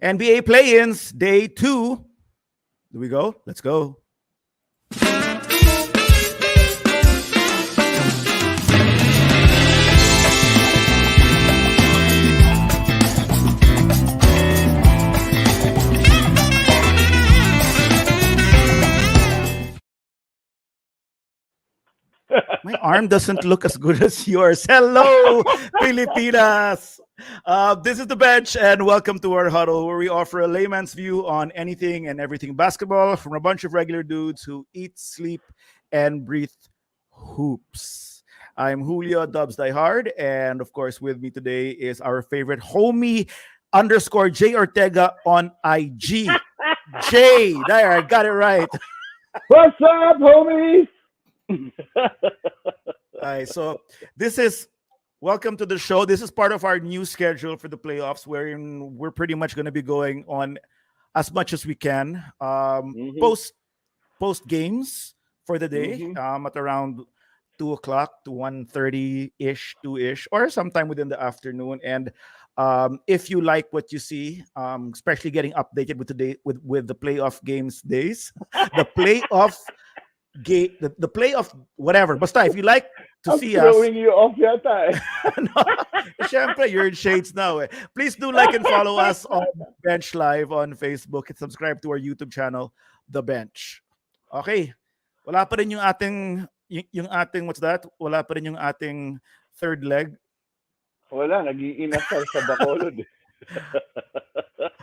NBA play-ins, day 2. Do we go? Let's go. My arm doesn't look as good as yours. Hello, Pilipinas. This is The Bench, and welcome to our huddle, where we offer a layman's view on anything and everything basketball from a bunch of regular dudes who eat, sleep, and breathe hoops. I'm Julio Dubs Die Hard, and of course, with me today is our favorite homie underscore J Ortega on IG. Jay, there, I got it right. What's up, homies? Hi, so this is welcome to the show. This is part of our new schedule for the playoffs, wherein we're pretty much going to be going on as much as we can. Post games for the day at around 2 o'clock to 1:30 ish, 2 ish, or sometime within the afternoon. And if you like what you see, especially getting updated with today with the playoff games days, the playoff the playoff whatever. Basta, if you like to I'm see us, throwing you off yata. no, syempre, you're in shades now. Please do like and follow us on Bench Live on Facebook and subscribe to our YouTube channel, The Bench. Okay. Wala pa rin yung ating what's that? Wala pa rin yung ating third leg. Wala, nag-iinasal sa Bacolod.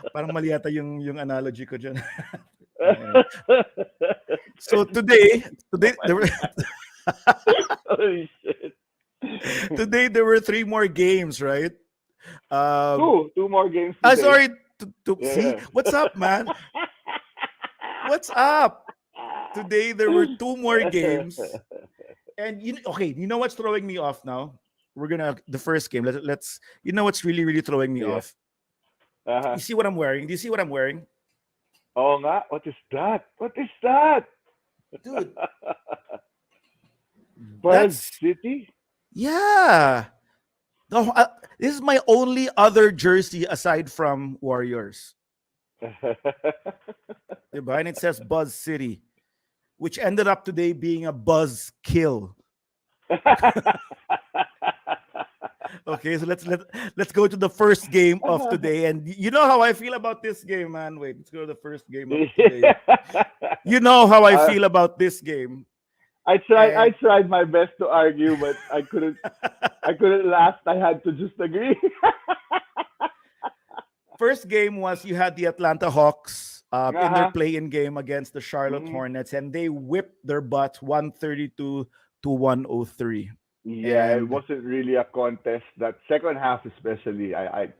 Parang mali yata yung analogy ko dyan. So today there were Holy shit. today there were 3 more games, right? Two more games today. Sorry see what's up, man? What's up? Today there were 2 more games, and you know what's throwing me off now? We're gonna the first game. Let's you know what's really throwing me off. You see what I'm wearing? Do you see what I'm wearing? Oh nga, what is that? What is that? Dude. Buzz City? Yeah. No, this is my only other jersey aside from Warriors. Diba? And it says Buzz City, which ended up today being a Buzz Kill. Okay, so let's go to the first game of today, and you know how I feel about this game, man. Wait, let's go to the first game of today. You know how I feel about this game. I tried my best to argue, but I couldn't last. I had to just agree. First game was you had the Atlanta Hawks in their play-in game against the Charlotte Hornets, and they whipped their butts 132 to 103. Yeah, it wasn't really a contest. That second half, especially, the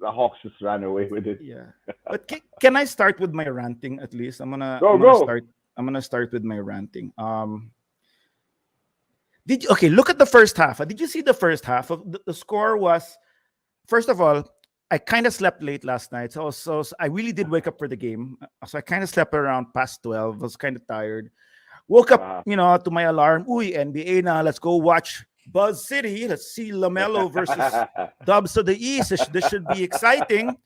Hawks just ran away with it. Yeah, but can I start with my ranting at least? I'm gonna start with my ranting. Look at the first half. Did you see the first half? Of the score was, first of all, I kind of slept late last night, so I really did wake up for the game. So I kind of slept around past 12. I was kind of tired. Woke up, to my alarm. Uy, NBA na. Let's go watch Buzz City. Let's see LaMelo versus Dubs to the East. This should be exciting.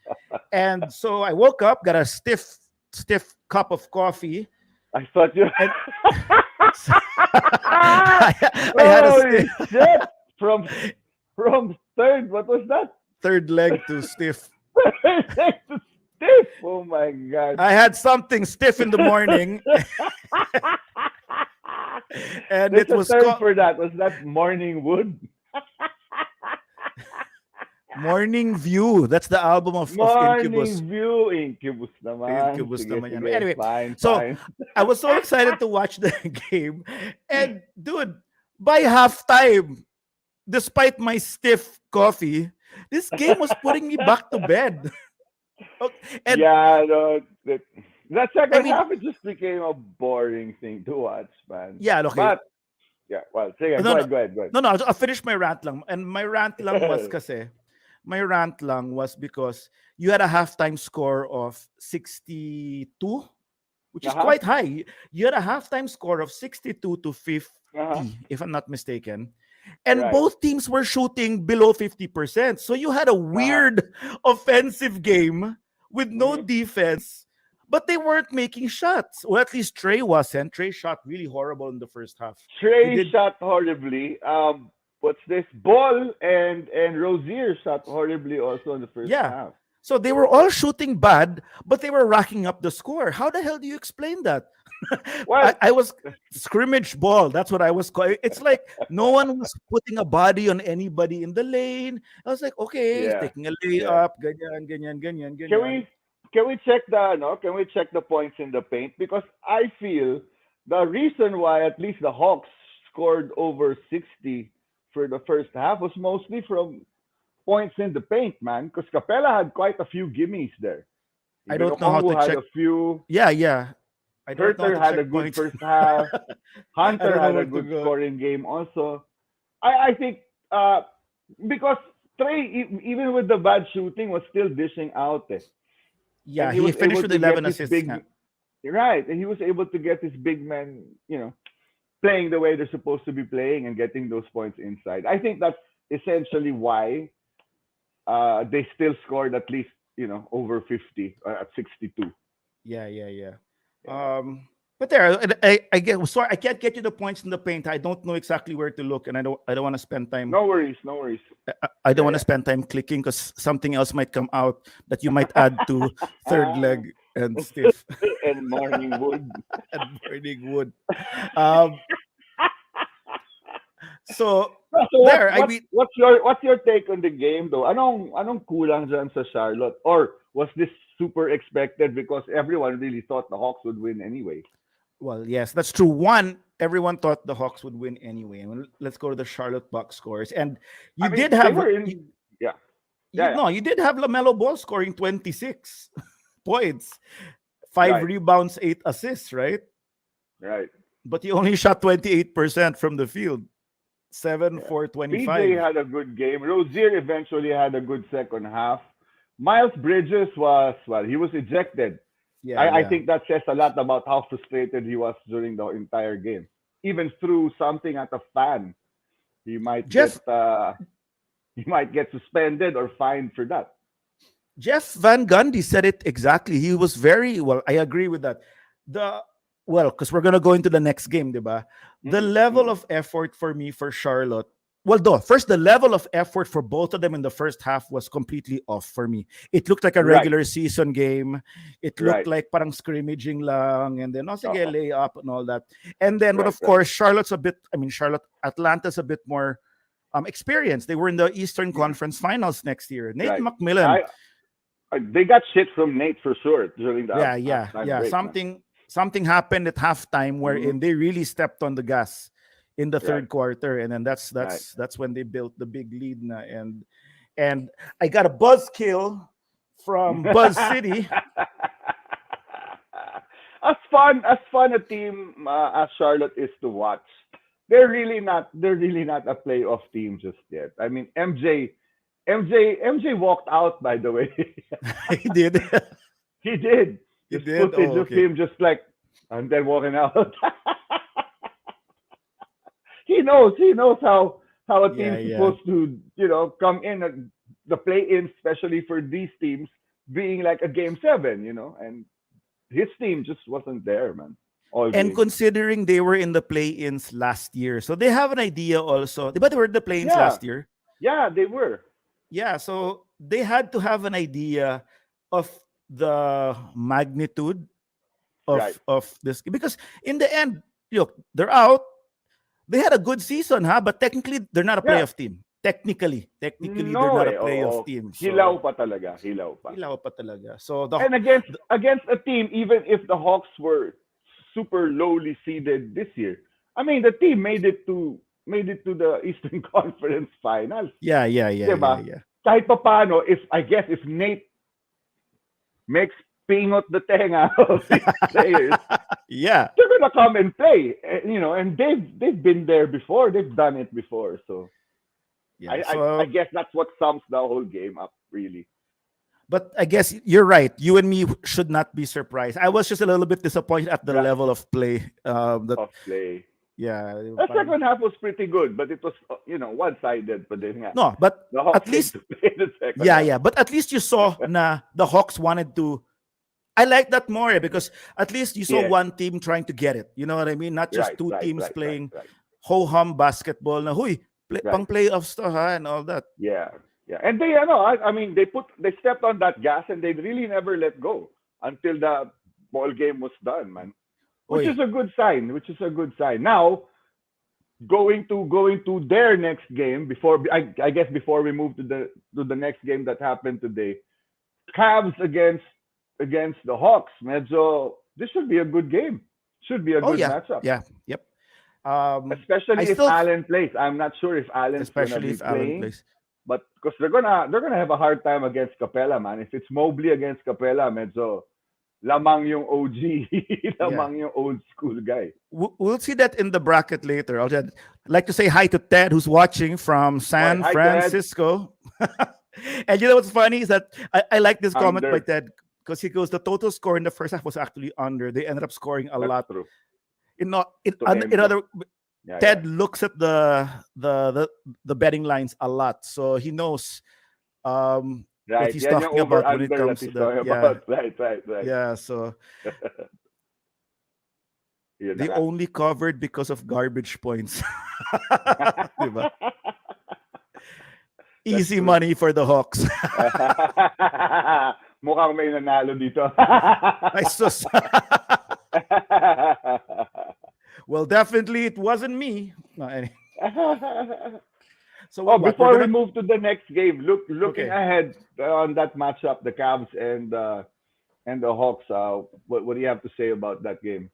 And so I woke up, got a stiff cup of coffee. I thought you. I had Holy shit! From third, what was that? Third leg to stiff. Third leg to stiff. Oh my god! I had something stiff in the morning. And There's it was a term for that. Was that morning wood? Morning View. That's the album of Incubus. Morning View. Incubus naman. Incubus Sige, naman yan. sige. Anyway, Fine. I was so excited to watch the game. And dude, by halftime, despite my stiff coffee, this game was putting me back to bed. And yeah, no, that second half, it just became a boring thing to watch, man. Yeah, okay. But, yeah, well, sige, go ahead. No, I'll finish my rant lang. And my rant lang was because you had a halftime score of 62, which is quite high. You had a halftime score of 62 to 50, if I'm not mistaken. And both teams were shooting below 50%. So you had a weird offensive game with no Mhm. defense, but they weren't making shots. Or at least Trey wasn't. Trey shot really horrible in the first half. He Trey did, shot horribly. What's this? Ball and Rozier shot horribly also in the first yeah. half. So they were all shooting bad, but they were racking up the score. How the hell do you explain that? Well, I was scrimmage ball. That's what I was calling. It's like no one was putting a body on anybody in the lane. I was like, okay, he's yeah, taking a yeah. layup, ganyan, ganyan, ganyan, Can ganyan. we can we check the no? Can we check the points in the paint? Because I feel the reason why at least the Hawks scored over 60 for the first half was mostly from points in the paint, man. Because Capella had quite a few gimmies there. I Even don't know how to Okongwu had check. a few. Yeah, yeah. I don't know how Herter to had check a good points. first half. I Hunter don't know had where a to good go. scoring game also. I think uh, because Trey, even with the bad shooting, was still dishing out. And Yeah, he he was finished able with to get 11 his assists. Yeah. big right, and he was able to get his big men, playing the way they're supposed to be playing and getting those points inside. I think that's essentially why they still scored at least over 50 at 62. Yeah, yeah, yeah. Yeah. But there, I get sorry, I can't get you the points in the paint. I don't know exactly where to look, and I don't want to spend time. No worries, no worries. I don't want to Yeah, spend time clicking because something else might come out that you might add to third yeah. leg and stiff And morning wood. and burning wood. Um, so So there, I mean, what's your take on the game though? Anong kulang dyan sa Charlotte? Or was this super expected because everyone really thought the Hawks would win anyway? well, yes, that's true. One, everyone thought the Hawks would win anyway. And let's go to the Charlotte Bucks scores. And you I mean, did they have were in. Yeah, you yeah, yeah. no, you did have Lamelo Ball scoring 26 points, five Right, rebounds, eight assists, right? right. But he only shot 28% from the field, seven Yeah. for PJ 25. had a good game. Rozier eventually had a good second half. Miles Bridges was well, he was ejected. Yeah, I yeah. think that says a lot about how frustrated he was during the entire game. Even through something at a fan, he might get Jeff uh, he might get suspended or fined for that. Jeff Van Gundy said it exactly. He was very well. I agree with that. The well, because we're gonna go into the next game, diba? The Mm-mm, level mm-mm. of effort for me for Charlotte. Well, though, first the level of effort for both of them in the first half was completely off for me. It looked like a Right, regular season game. It looked right. like parang scrimmaging lang, and then also Uh-oh. lay up and all that. And then, but Right, of right. course, Charlotte's a bit. I mean, Atlanta's a bit more experienced. They were in the Eastern Mm-mm. Conference Finals next year. Nate Right. McMillan. They got shit from Nate for sure during the Yeah, yeah, halftime yeah. break, man. Something happened at halftime Mm-hmm. wherein they really stepped on the gas in the Right, third quarter, and then that's right. that's that's when they built the big lead na, and I got a buzz kill from Buzz City. as fun a team as Charlotte is to watch, they're really not a playoff team just yet. I mean, MJ walked out, by the way. He did. He did. He This did. footage Oh, of okay. him just like and then walking out. He knows how a Yeah, team's yeah. supposed to, come in at the play-in, especially for these teams being like a game seven, and his team just wasn't there, man, all And game. considering they were in the play-ins last year, so they have an idea also. But they were in the play-ins Yeah, last year. yeah, they were. Yeah, so they had to have an idea of the magnitude Right. of this because in the end, look, they're out. They had a good season, huh? But technically, they're not a Yeah. playoff team. Technically, they're No not a way. playoff Oo. team. Hilaw So, pa talaga. Hilaw pa. ilaw pa talaga. So the, And against the against a team, even if the Hawks were super lowly seeded this year, I mean the team made it to the Eastern Conference Finals, yeah, yeah, yeah, yeah, diba? yeah, Kahit pa paano, if Nate makes pingot the tenga of these players, yeah, they're gonna come and play, and they've been there before, they've done it before, so yeah. I So, guess that's what sums the whole game up, really. but I guess you're right. You and me should not be surprised. I was just a little bit disappointed at the Right, level of play that of play. Yeah, The parang second half was pretty good, but it was one-sided pa din nga. no, but The Hawks at came least to play the second yeah, half. yeah, but at least you saw na the Hawks wanted to. I like that more because at least you saw Yes. one team trying to get it. You know what I mean? Not just Right, two right, teams right, right, playing right, ho hum basketball. Na huy, pang right. playoffs to ha and all that. Yeah, yeah. And I mean, they stepped on that gas and they really never let go until the ball game was done, man. Which is Oy, a good sign. Which is a good sign. Now, going to their next game before I guess before we move to the next game that happened today, Cavs against the Hawks. Medyo this should be a good game. Should be a oh good yeah, matchup. yeah, yep. I Especially if still, Allen plays. I'm not sure if Allen's gonna especially be if Allen playing, plays. but because they're gonna have a hard time against Capella, man. If it's Mobley against Capella, medyo lamang yung OG, Yeah, lamang yung old school guy. we'll see that in the bracket later. I'll just like to say hi to Ted, who's watching from Oh, San hi Ted. Francisco. And you know what's funny is that I like this comment by Under. Ted because he goes, the total score in the first half was actually under. They ended up scoring a That's lot. true. In not To him in to. other, Yeah, yeah. Ted looks at the betting lines a lot, so he knows what Right. he's Yan yung talking about when it over-under that comes to he's that. talking Yeah, about. Right, right, right. yeah. So Yun na they nga. only covered because of garbage points. Diba? That's Easy true. money for the Hawks. Mukhang may nanalo dito. I sus. Well, definitely it wasn't me. No, so Oh, what? We're before we gonna move to the next game, looking okay. ahead on that matchup, the Cavs and the Hawks. What do you have to say about that game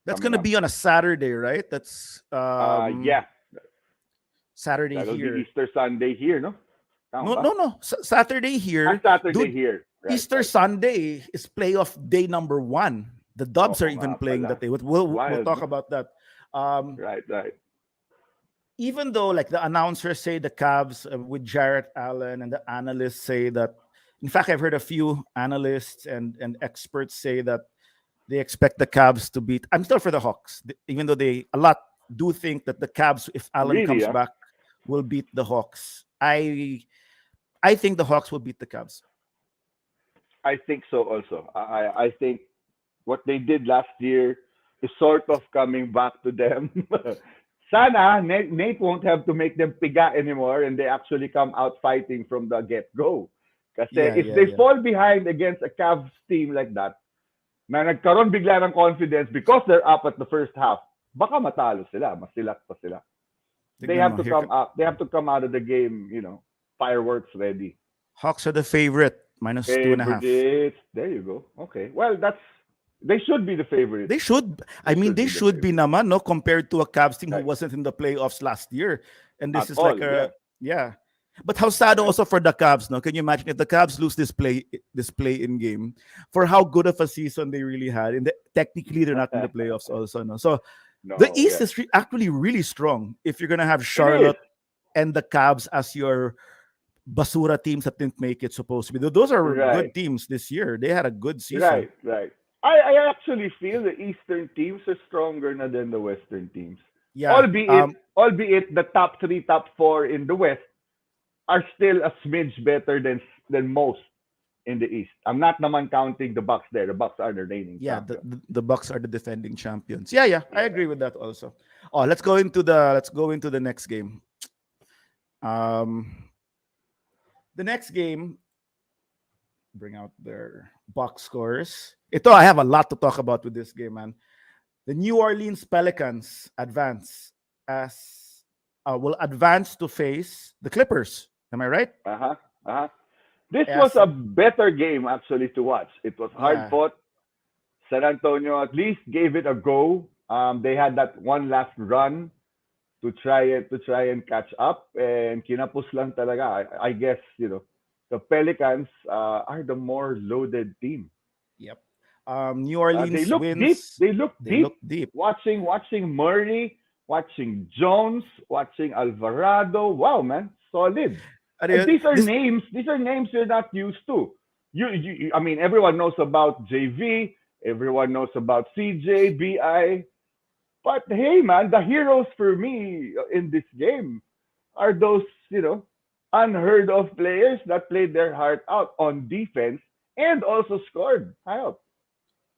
That's coming gonna up? be on a Saturday, right? That's Yeah, Saturday that'll be here. Easter Sunday here, no? Tama No, ba? no, no. Saturday here, Saturday dude. here. Right, Easter right. Sunday is playoff day number one. The Dubs are Oo nga even playing pala. that day. We'll Wild, talk no? about that. Um, Right, right. Even though like the announcers say the Cavs with Jarrett Allen and the analysts say that. In fact, I've heard a few analysts and experts say that they expect the Cavs to beat. I'm still for the Hawks, even though they a lot do think that the Cavs, if Allen Really, comes ah? back, will beat the Hawks. I think the Hawks will beat the Cavs. I think so also. I think what they did last year is sort of coming back to them. Sana, Nate won't have to make them piga anymore and they actually come out fighting from the get-go. Kasi Yeah, if yeah, they yeah. fall behind against a Cavs team like that, na nagkaroon bigla ng confidence because they're up at the first half, baka matalo sila, masilak pa sila. They Tignan have mo. to Here, come up. They have to come out of the game, fireworks ready. Hawks are the favorite, minus 2.5. Favorites. There you go. Okay. Well, they should be the favorites. They should. I They mean, should they be the should be favorites. naman, no, compared to a Cavs team who Right. wasn't in the playoffs last year. And this At is like all. Yeah. a yeah. But how sad Right. also for the Cavs, no? Can you imagine if the Cavs lose this play in game for how good of a season they really had? And technically they're not in the playoffs also, no. So the No. East Yeah. is actually really strong if you're gonna have It is. Charlotte and the Cavs as your basura teams that didn't make it supposed to be. Those are good Right. teams this year. They had a good season. Right. Right. I actually feel the Eastern teams are stronger than the Western teams. Yeah. Albeit the top three, top four in the West are still a smidge better than most in the East. I'm not naman counting the Bucks there. The Bucks are the reigning Yeah, champions. the Bucks are the defending champions. Yeah, yeah, I Yeah. agree with that also. Oh, let's go into the next game. Um, the next game, bring out their box scores. Ito, I have a lot to talk about with this game, man. The New Orleans Pelicans will advance to face the Clippers. Am I right? Uh-huh. Uh-huh. This was As a better game actually to watch. It was hard yeah, fought. San Antonio at least gave it a go. They had that one last run to try and catch up, and kinapos lang talaga. I guess the Pelicans are the more loaded team. yep. New They Orleans look deep. wins. They look They look deep. deep. Watching Murray, watching Jones, watching Alvarado. Wow, man, solid. And these are This names. These are names you're not used to. I mean, everyone knows about JV. Everyone knows about CJ, BI. But hey, man, the heroes for me in this game are those, unheard of players that played their heart out on defense and also scored. Help.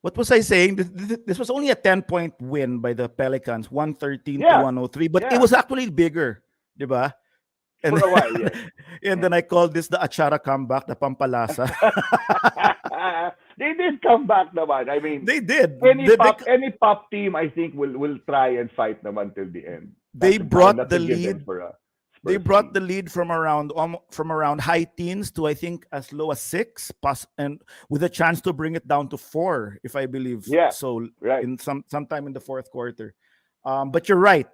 What was I saying? This was only a 10-point win by the Pelicans, 113 to Yeah, 103, but it yeah. was actually bigger, di ba? And For a while, yes. and then I called this the Achara comeback, the Pampalasa. They did come back naman. I mean, They did. any pop team I think will try and fight naman till the end. They brought That's the a given lead. for a They Spurs brought the team. lead from around high teens to I think as low as six, and with a chance to bring it down to four, if I believe Yeah, so, right. in sometime in the fourth quarter. But you're right.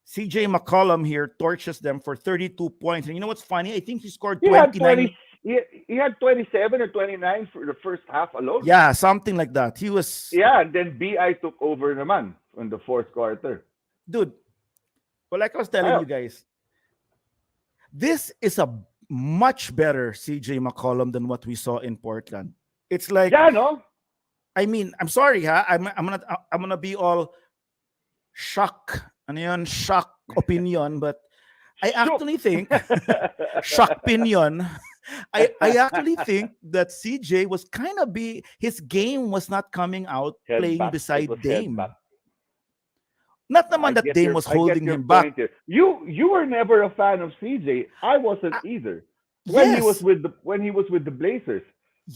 CJ McCollum here torches them for 32 points. And you know what's funny? I think he scored He had 29. 20. He had 27 or 29 for the first half alone. Yeah, something like that. He was, Yeah, and then BI took over naman in the fourth quarter. dude, well, like I was telling you Ayun. guys, this is a much better CJ McCollum than what we saw in Portland. It's like, Yeah, no? I mean, I'm sorry, ha. I'm gonna be all shock opinion, but I Shook. actually think shock opinion. I actually think that CJ was kind of his game was not coming out Head playing back. It was beside head back. Dame. Not naman that Dame was I get holding your him back. point here. You were never a fan of CJ. I wasn't Ah, either. yes. When he was with the Blazers.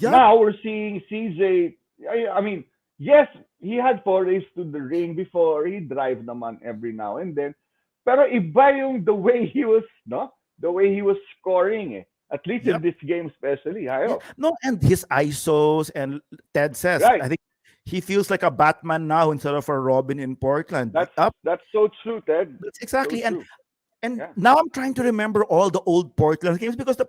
Yup. Now we're seeing CJ. I mean, yes, he had forays to the ring before. He drive naman every now and then. Pero iba yung the way he was, no? The way he was scoring eh. At least in Yep. this game especially. Yeah. Hayo. No, and his ISOs and Ted says, Right. I think he feels like a Batman now instead of a Robin in Portland. That's Up. that's so true, Ted. That's So exactly. true. And Yeah. now I'm trying to remember all the old Portland games because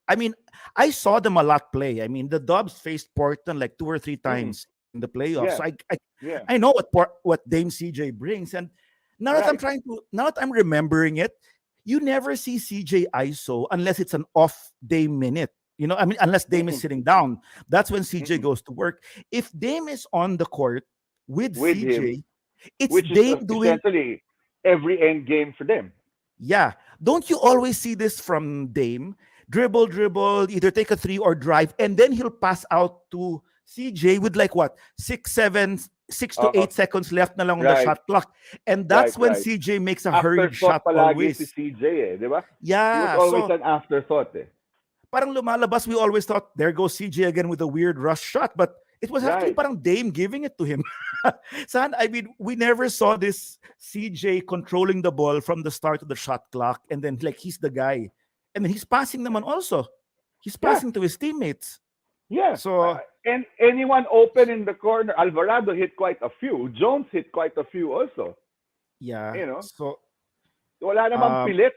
I mean, I saw them a lot play. I mean, the Dubs faced Portland like two or three Mm. times in the playoffs. Yeah. So Yeah. I know what Dame CJ brings. And Right. now that I'm remembering it, you never see CJ ISO unless it's an off day minute. I mean, unless Dame is Mm-mm. sitting down, that's when CJ Mm-mm. goes to work. If Dame is on the court with With him, CJ, it's which is Dame doing. essentially every end game for them. Yeah. Don't you always see this from Dame? Dribble, dribble, either take a three or drive, and then he'll pass out to CJ with like what, 6 to 8 seconds left na lang on the Right, shot clock. And right, that's when right. CJ makes a hurried Afterthought shot palagi si always. CJ eh, di ba? He was Yeah. always So an afterthought eh. parang lumalabas, we always thought, there goes CJ again with a weird rush shot. But it was actually Right. parang Dame giving it to him. I mean, we never saw this CJ controlling the ball from the start of the shot clock, and then like he's the guy. And then he's passing them on also. He's Yeah, passing to his teammates. yeah. So And anyone open in the corner, Alvarado hit quite a few. Jones hit quite a few also. yeah. You know, So wala namang um pilit.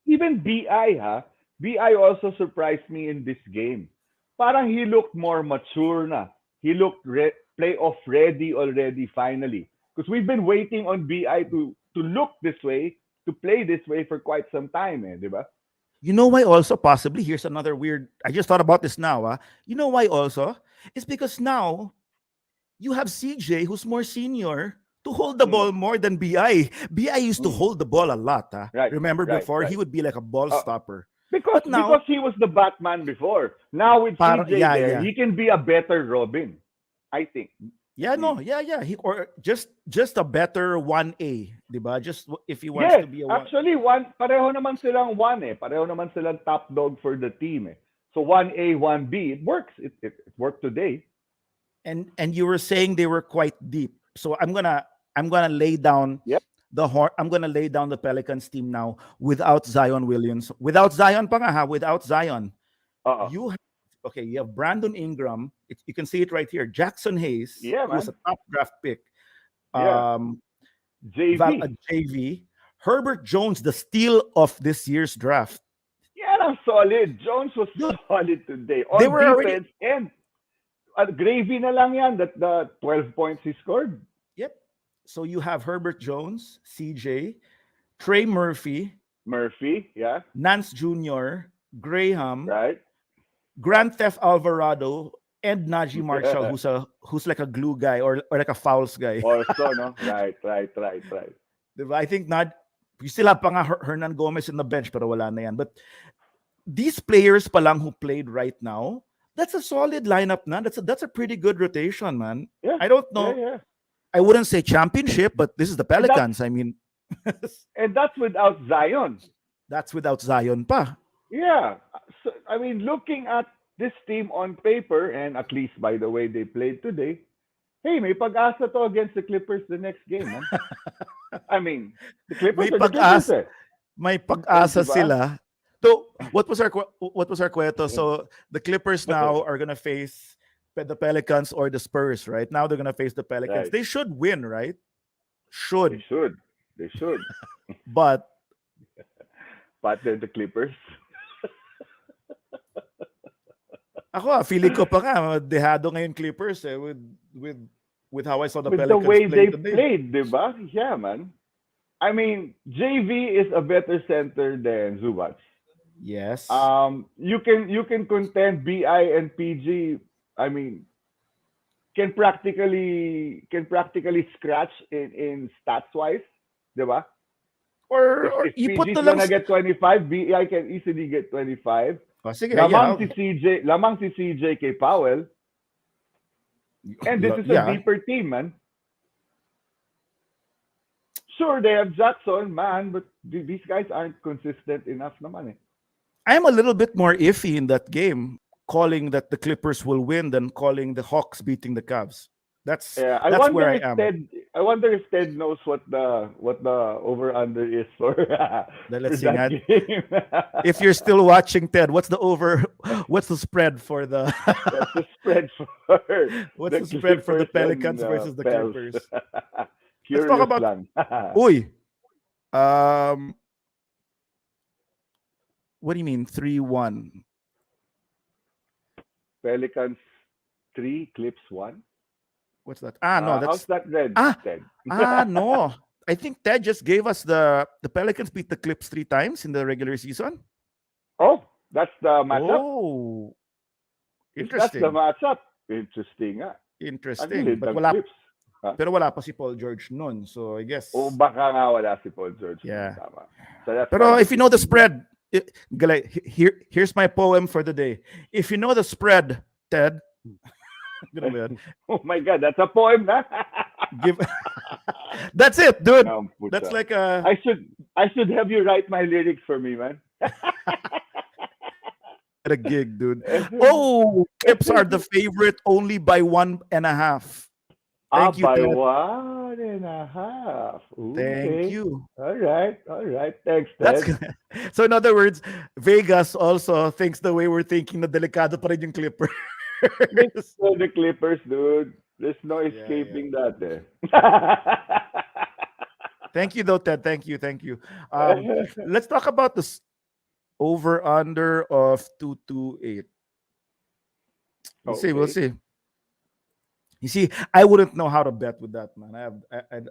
Even BI ha, BI also surprised me in this game. Parang he looked more mature na. He looked playoff ready already finally. Because we've been waiting on BI to look this way, to play this way for quite some time eh, di ba? you know why also possibly here's another weird, I just thought about this now. You know why also? It's because now you have CJ who's more senior to hold the Mm, ball more than BI. BI used to mm. hold the ball a lot. Right, Remember right, before he right. would be like a ball Uh, stopper. because But now, because he was the Batman before. Now with CJ yeah, there, yeah. he can be a better Robin. I think. Yeah, Mm. no, yeah. Or just a better 1A, 'di ba? Just if he wants Yes, to be a one. actually pareho naman silang one eh. Pareho naman silang top dog for the team eh. So 1A, 1B, it works. It worked today. And you were saying they were quite deep. So I'm gonna lay down Yep. I'm gonna lay down the Pelicans team now without Zion Williams. Without Zion pa nga ha, without Zion. Uh-uh. You have, okay, you have Brandon Ingram. You can see it right here. Jackson Hayes, Yeah, who was man. a top draft pick. Yeah. Um, a JV. JV. Herbert Jones, the steal of this year's draft. Yeah, I'm solid. Jones was Dude, solid today they on were already. defense and gravy na lang yan that the 12 points he scored. Yep. So you have Herbert Jones, CJ, Trey Murphy, Murphy, yeah, Nance Jr., Graham, right. Grand Theft Alvarado, and Najee Marshall, who's like a glue guy or like a fouls guy. Also, no? Right, right, right, right. Diba? I think not. You still have pa nga Hernan Gomez in the bench, pero wala na yan. But these players pa lang who played right now, that's a solid lineup na. That's a pretty good rotation, man. Yeah, I don't yeah, know. yeah. I wouldn't say championship, but this is the And that's Pelicans. I mean, and that's without Zion. that's without Zion pa. Yeah. So, I mean, looking at this team on paper, and at least by the way they played today, hey, may pag-asa to against the Clippers the next game, man. I mean, the Clippers May are the Clippers, pag-asa, eh. may Eh, pag-asa diba? sila. So, what was our kweto? So, the Clippers now are gonna face the Pelicans or the Spurs, right? Now they're gonna face the Pelicans. Right. They should win, right? They Should, should. They should. but But they're the Clippers. ako, feeling ko pa nga dehado ngayon Clippers with with how I saw the With the Pelicans way play they today. played, diba? Yeah, man. I mean, JV is a better center than Zubac. Yes. You can contend BI and PG. I mean, can practically scratch in stats wise, diba? Or If you put PG na is lang gonna get 25, BI can easily get 25. sige, Lamang yeah. si CJ kay Powell, and this is a Yeah. deeper team, man. Sure, they have Jackson, man, but these guys aren't consistent enough naman eh. I'm a little bit more iffy in that game, calling that the Clippers will win than calling the Hawks beating the Cavs. That's Yeah, that's where I am. I wonder if Ted knows what the over under is for Let's for see, that game. if you're still watching, Ted, what's the spread for the What's the spread for what's the the spread for the Clippers Pelicans and versus the Pels? Clippers? Let's talk Curious about lang. Uy. Um what do you mean 3-1? Pelicans 3, Clips 1. What's that? No, How's that's that read, ah Ted? no. I think Ted just gave us the Pelicans beat the Clips 3 times in the regular season. Oh, that's the matchup. Oh, If that's the interesting. matchup, interesting nga. Ang Interesting. galing But ng wala Clips. Ha? pero wala pa si Paul George noon. So I guess O baka nga wala si Paul George. yeah. Tama. So that's Pero why if you know the this is bad. spread, here's my poem for the day. If you know the spread, Ted, ganun ba yun? Oh my God, that's a poem na. Give That's it, dude. No, That's puta. like a I should have you write my lyrics for me, man. gig, dude. Oh, Clips are the favorite only by 1.5. Thank you, By Ted. 1.5. Thank Okay. you. All right. Thanks, That's Ted. so. In other words, Vegas also thinks the way we're thinking na delikado pa rin yung Clippers. So the Clippers, dude. There's no Yeah. escaping that. Eh. Thank you, though, Ted. Thank you. Let's talk about this over under of 228. We'll Okay. see. You see, I wouldn't know how to bet with that, man.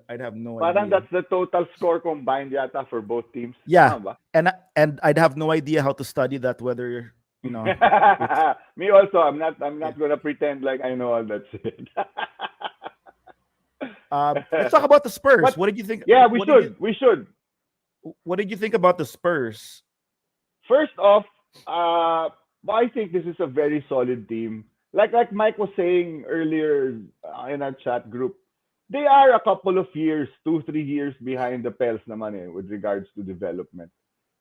I'd have no Parang idea. that's the total score combined yata for both teams. Yeah, Tama ba? and I'd have no idea how to study that. Whether Me also. I'm not gonna pretend like I know all that shit. let's talk about the Spurs. But What did you think? yeah, we what did should. We should. What did you think about the Spurs? First off, I think this is a very solid team. Like Mike was saying earlier in our chat group, they are a couple of years, 2-3 years behind the Pels naman eh, with regards to development.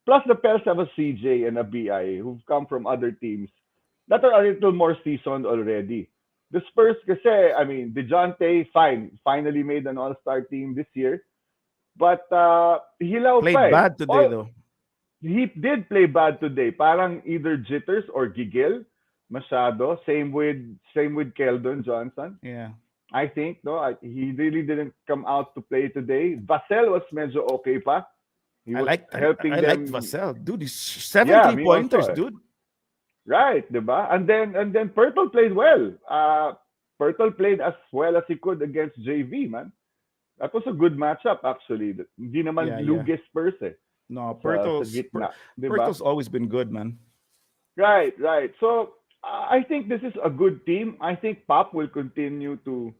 Plus the Pels have a CJ and a BI who've come from other teams that are a little more seasoned already. The Spurs kasi, I mean, DeJounte, finally made an all-star team this year. But hilaw Played pa eh. bad today, though. He did play bad today. Parang either jitters or gigil masyado. Same with Keldon Johnson. Yeah. I think he really didn't come out to play today. Vassell was medyo okay pa. He was helping I them. liked Vassell. Dude, he's 7 Yeah, me 3-pointers, also, eh. dude. Right, diba? And then Pirtle played well. Pirtle played as well as he could against JV, man. That was a good matchup actually. Hindi naman Yeah. lugi Spurs eh. No, Sa gitna, diba? Pirtle's always been good, man. Right. So I think this is a good team. I think Pop will continue to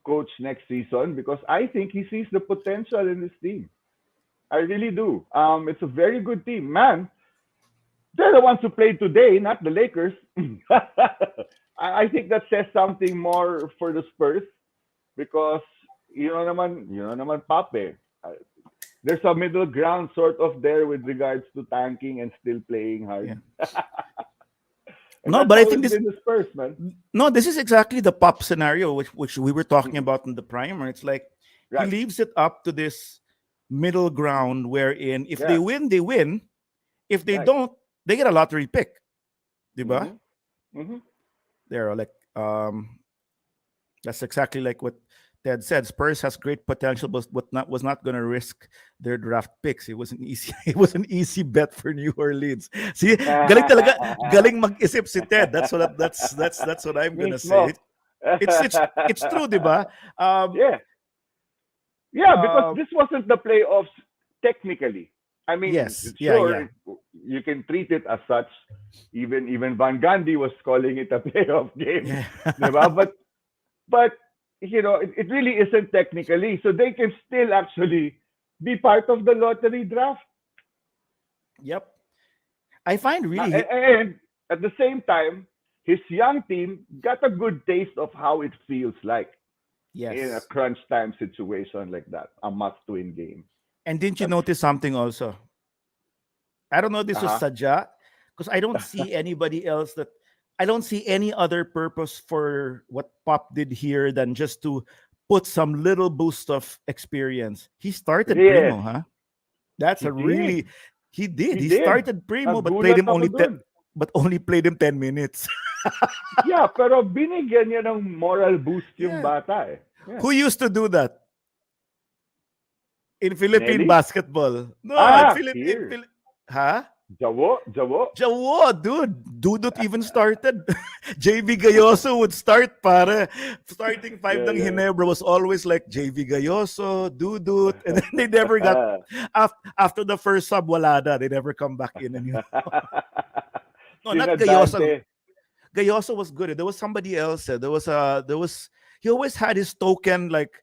coach next season because I think he sees the potential in this team. I really do. It's a very good team, man. They're the ones who played today, not the Lakers. I think that says something more for the Spurs because you know naman Pop eh. There's a middle ground sort of there with regards to tanking and still playing Yeah. hard. And No, that's but I think always this been the Spurs, man. no, this is exactly the pop scenario which we were talking Mhm. about in the primer. It's like he Right. leaves it up to this middle ground wherein if they Yeah. win, they win. If they Right. don't, they get a lottery pick. Diba? Mhm. Mhm. They're like that's exactly like what Ted said. Spurs has great potential, but was not going to risk their draft picks. It was an easy it was an easy bet for New Orleans. See, galing talaga, galing mag-isip si Ted. That's what I'm gonna say. Mismo. It's true, diba? Um, Yeah. Yeah, because uh, this wasn't the playoffs technically. I mean, yes, sure, you can treat it as such. Even Van Gundy was calling it a playoff game, yeah, diba? But it really isn't technically. So they can still actually be part of the lottery draft. yep. I find really And at the same time, his young team got a good taste of how it feels like in a yes. crunch time situation like that, a must-win game. And didn't you That's notice something also? I don't know if this was uh-huh. Saja because I don't see anybody else that I don't see any other purpose for what Pop did here than just to put some little boost of experience. He started Yes, Primo, huh? That's he a really did. he did. He He did. started Primo Nagulat ako dun. but only played him 10 minutes. Yeah, pero binigyan niya ng moral boost yung Yeah. bata eh. Yeah. Who used to do that in Philippine Nelly? basketball? No, in Here. Philip huh? Jawo. Jawo, dude. Dudut even started. JV Gayoso would start para starting five Yeah, ng yeah. Ginebra was always like JV Gayoso, Dudut, and then they never got after the first sub wala na. They never come back in and no, not Gayoso. Sinadante. Gayoso was good. There was somebody else. There was he always had his token like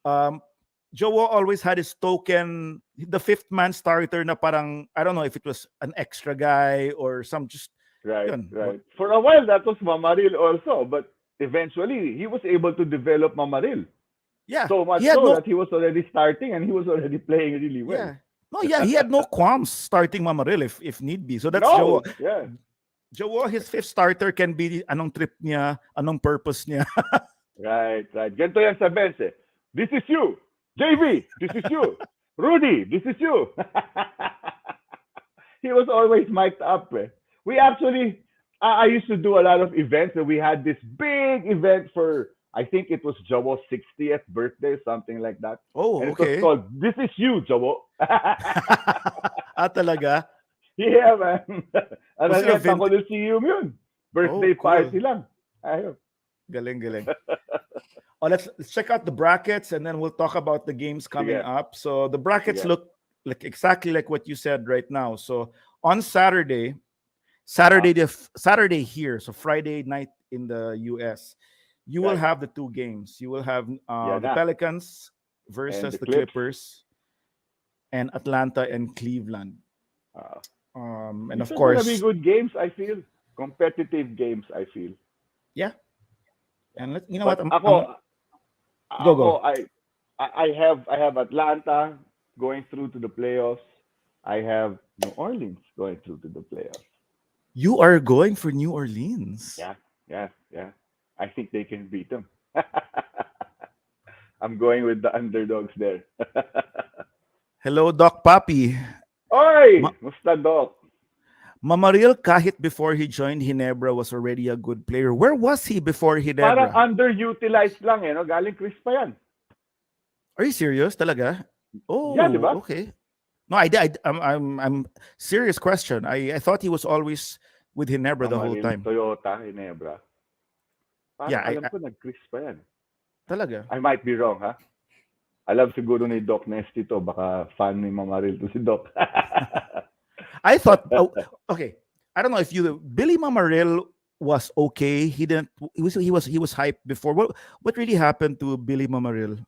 um Joe always had his token, the fifth man starter na parang, I don't know if it was an extra guy or some just, Right, yun. right. For a while, that was Mamaril also, but eventually he was able to develop Mamaril Yeah, so much he had so no, that he was already starting and he was already playing really well. yeah. No, yeah, he had no qualms starting Mamaril if need be. So that's Joe. No, yeah, Joe, his fifth starter can be anong trip niya, anong purpose niya. right. Ganito yan sa bench eh. This is you. JV, this is you. Rudy, this is you. He was always mic'd up. Eh. We actually, I used to do a lot of events, and we had this big event for, I think it was Jawo's 60th birthday, something like that. Oh, And it was okay. called This Is You, Jawo. Talaga? Yeah, man. Ano Was it a yan, vint? Takolyseum yun. Oh, Birthday cool. party lang. Ayun. Galing. Oh, let's check out the brackets and then we'll talk about the games coming Sige, up. So the brackets sige. look like exactly like what you said right now. So on Saturday, Uh-huh. Saturday here, so Friday night in the US, you will Right. have the two games. You will have Yan the na. Pelicans And versus the the clips. Clippers and Atlanta and Cleveland. Uh, And these of are gonna be course, good games, I feel. Competitive games, I feel. yeah. Yeah. And you know what? But ako, Go go. I have Atlanta going through to the playoffs. I have New Orleans going through to the playoffs. You are going for New Orleans. Yeah. I think they can beat them. I'm going with the underdogs there. Hello, Doc Papi. Oy! Musta, Doc? Mamaril kahit before he joined Ginebra was already a good player. Where was he before Parang Ginebra? underutilized lang eh, no? Galing Chris pa yan. Are you serious? Talaga? Yeah, di Oh, ba? okay. No, I'm serious question. I thought he was always with Ginebra the whole Mamaril, time. Toyota, Ginebra. Yeah, Parang alam ko nag-Chris pa yan. talaga. I might be wrong, ha? Alam siguro ni Doc Nesty to. Baka fan ni Mamaril to si Doc. I thought okay. I don't know if you Billy Mamaril was okay. He was hyped before. What really happened to Billy Mamaril?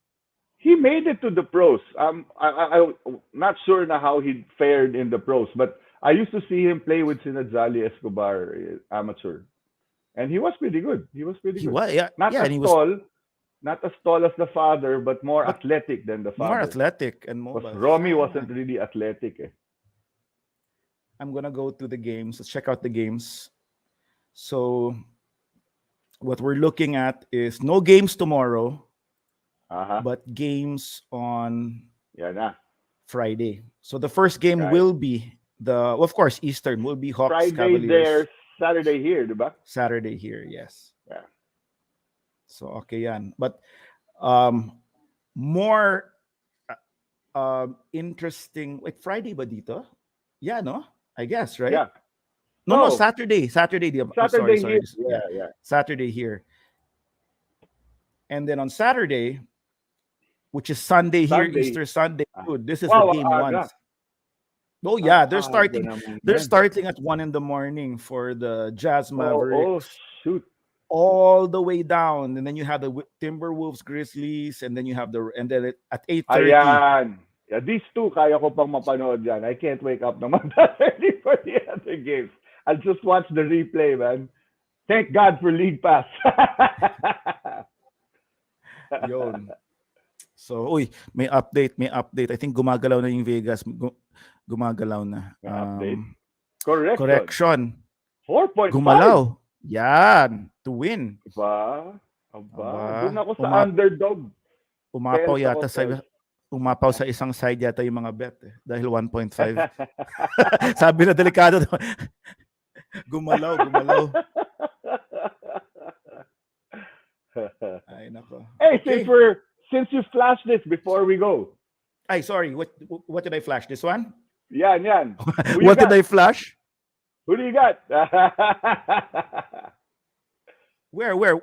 He made it to the pros. I'm not sure now how he fared in the pros, but I used to see him play with Sinadzali Escobar amateur, and he was pretty good. He was pretty He good. was, yeah, Not yeah, as and he was, tall, not as tall as the father, but more but athletic than the more father. athletic and Because mobile. Romy Sayang. wasn't really athletic. Eh. I'm gonna go to the games. Let's check out the games. So what we're looking at is no games tomorrow, Aha, but games on yan na. Friday. So the first game Right. will be well, of course, Eastern will be Hawks Friday Cavaliers. there, Saturday here, di ba? Saturday here, yes. Yeah. So okay yan. But um more interesting, like Friday ba dito? Yeah, no? I guess, right? Yeah. No, No, Saturday. Saturday. I'm sorry, Saturday sorry. here. Yeah, Yeah, yeah. Saturday here. And then on Saturday, which is Sunday here, Sunday. Easter Sunday, Ah. dude, this is the Wow, game aga. once. Oh Ang yeah, they're aga starting. naman They're yan. starting at 1 in the morning for the Jazz Oh, Mavericks, shoot. all the way down, and then you have the Timberwolves, Grizzlies, and then you have at 8:30. Ayan. Yeah, these two, kaya ko pang mapanood yan. I can't wake up naman that early for the other games. I'll just watch the replay, man. Thank God for League Pass. Yon. So, uy, may update. I think gumagalaw na yung Vegas. Gumagalaw na. May update. Correction. Correction. 4.5. Gumalaw. Yan. To win. Aba. Aba. Doon Aba. ako sa underdog. Umapaw Tells ako, yata sa tells. umapaw sa isang side yata yung mga bet eh. Dahil 1.5. Sabi na delikado. Gumalaw. Ay, nako. Hey, Okay. since you flashed this before we go. Ay, sorry. What did I flash? This one? Yan. Who you What did got? I flash? Who do you got? Where? What?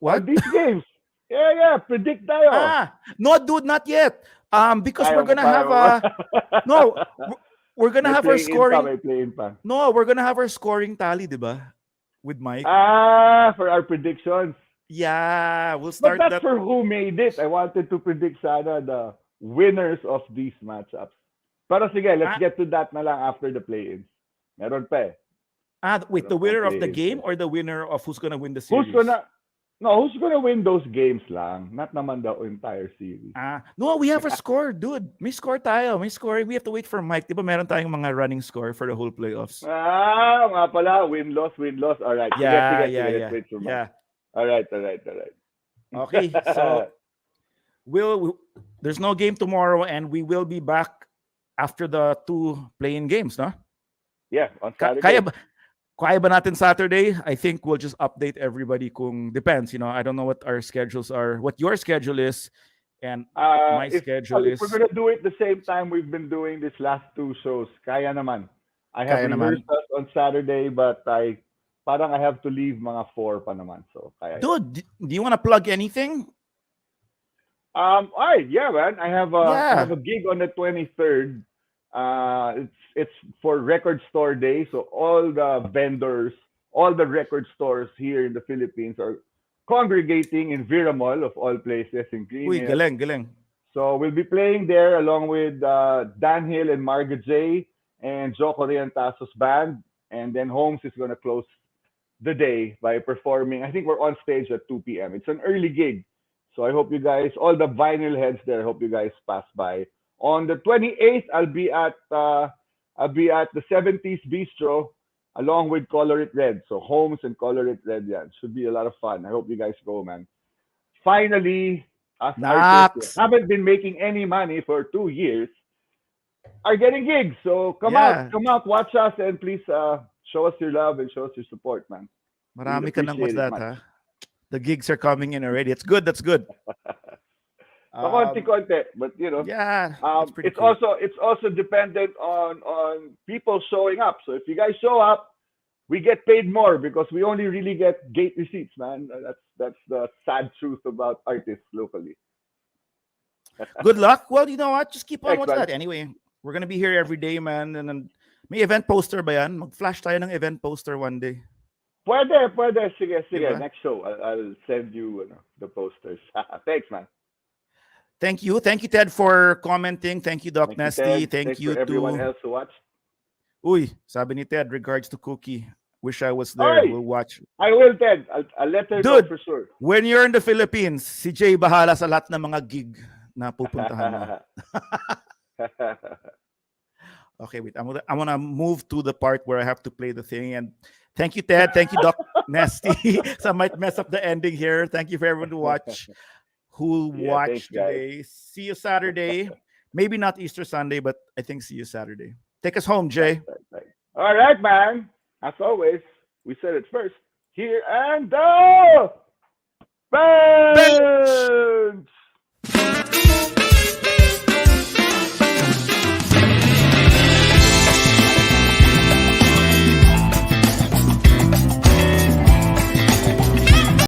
On these games. Yeah. Predict tayo. No, dude, not yet. Because Ayaw we're mo gonna pa, have ayaw mo pa. no, we're gonna May have our play-in pa, scoring. may play-in pa. No, we're gonna have our scoring tally, diba? With Mike. For our predictions. Yeah, we'll But start that's that. for who made it. I wanted to predict sana the winners of these matchups. Pero sige, let's get to that na lang after the play-ins. Meron pa eh. Wait, the Meron winner pang of the play-ins game eh. or the winner of who's gonna win the series? Who's gonna win those games lang? Not naman the entire series. No, we have a score, dude. May score tayo. May score. We have to wait for Mike. Diba meron tayong mga running score for the whole playoffs? Nga pala. Win-loss. All right. Yeah. Let's wait for Mike. Yeah. All right. Okay, so there's no game tomorrow, and we will be back after the 2 play-in games, no? Yeah, on Saturday. Kaya ba natin Saturday? I think we'll just update everybody kung depends, I don't know what our schedules are, what your schedule is, and my schedule is. If we're gonna do it the same time we've been doing these last 2 shows, kaya naman. I have Kaya naman. rehearsals on Saturday, but I have to leave mga 4 pa naman. So kaya. Dude, do you want to plug anything? All right, yeah, man. I have a gig on the 23rd. It's for Record Store Day, so all the vendors, all the record stores here in the Philippines are congregating in Vera Mall of all places in Green Uy, Hills. galing. So we'll be playing there along with Dan Hill and Marga J and Joe Corrientaso's band, and then Holmes is gonna close the day by performing. I think we're on stage at 2 p.m. It's an early gig. So I hope you guys, all the vinyl heads there, I hope you guys pass by. On the 28th, I'll be at the 70s Bistro along with Color It Red. So Holmes and Color It Red, yeah. It should be a lot of fun. I hope you guys go, man. Finally, us artists who haven't been making any money for 2 years are getting gigs. So come out, watch us, and please show us your love and show us your support, man. Marami ka nang what's that, ha? The gigs are coming in already. It's good. That's good. Konti-konti, but yeah, it's cool. also dependent on people showing up. So if you guys show up, we get paid more because we only really get gate receipts, man. That's the sad truth about artists locally. Good luck. Well, you know what? Just keep on. Thanks, What's man. that? Anyway, we're gonna be here every day, man. And then may event poster ba yan? Mag-flash tayo ng event poster one day. Pwede. Sige. Diba? Next show, I'll send you the posters. Thanks, man. Thank you, Ted, for commenting. Thank you, Doc Thank you, Nasty. Ted. Thank Thanks for you everyone to else who watched. Uy, sabi ni Ted, regards to Cookie. Wish I was there. Oi! We'll watch. I will, Ted. I'll let her know Dude, for sure. when you're in the Philippines, si Jay bahala sa lahat ng mga gig na pupuntahan mo. Okay, wait. I wanna move to the part where I have to play the thing. And thank you, Ted. Thank you, Doc Nasty. So I might mess up the ending here. Thank you for everyone who Yeah, thanks, watched guys. today. See you Saturday. Maybe not Easter Sunday, but I think see you Saturday. Take us home, Right, Jay. right, right. All right, man. As always, we said it first. Here and go! Bench!